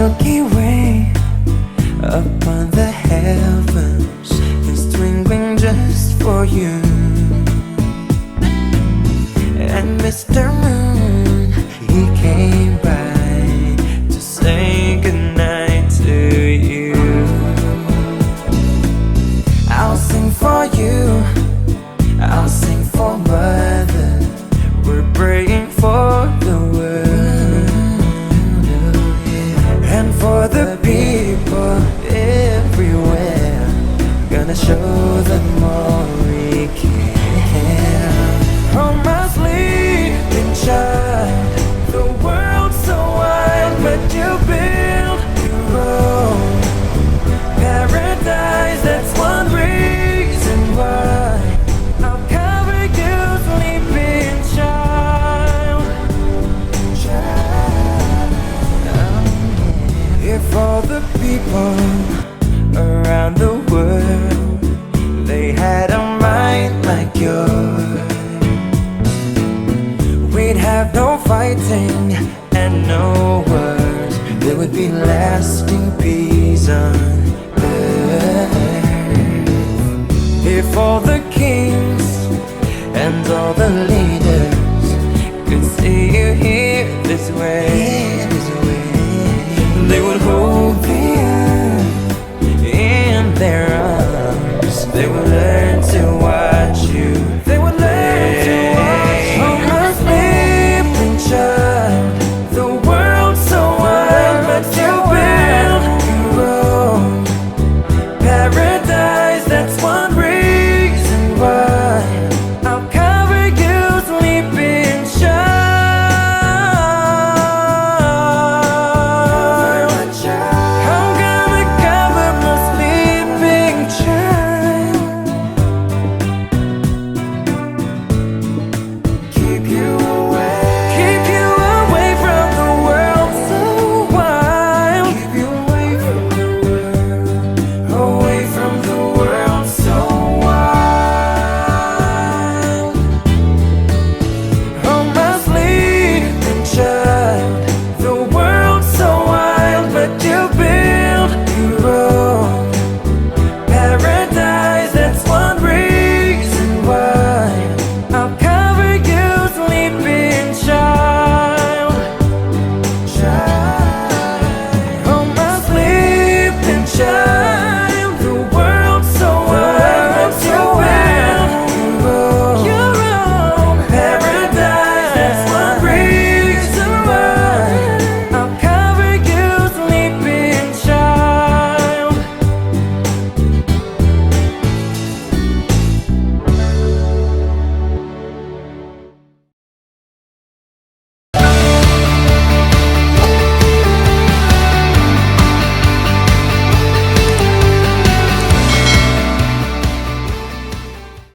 Milky Way upon the heavens is twinkling just for you. And Mr. Moon, he came by to say goodnight to you. I'll sing for you, I'll sing for Mother. We're praying for the world, and for the people everywhere. Gonna show them all we can. Oh, my sleeping child, the world's so wide, but you build your own paradise. That's one reason why I'll cover you, sleeping child. If all the people around the world, they had a mind like yours, we'd have no fighting and no wars. There would be lasting peace on earth. If all the kings and all the leaders could see you here this way,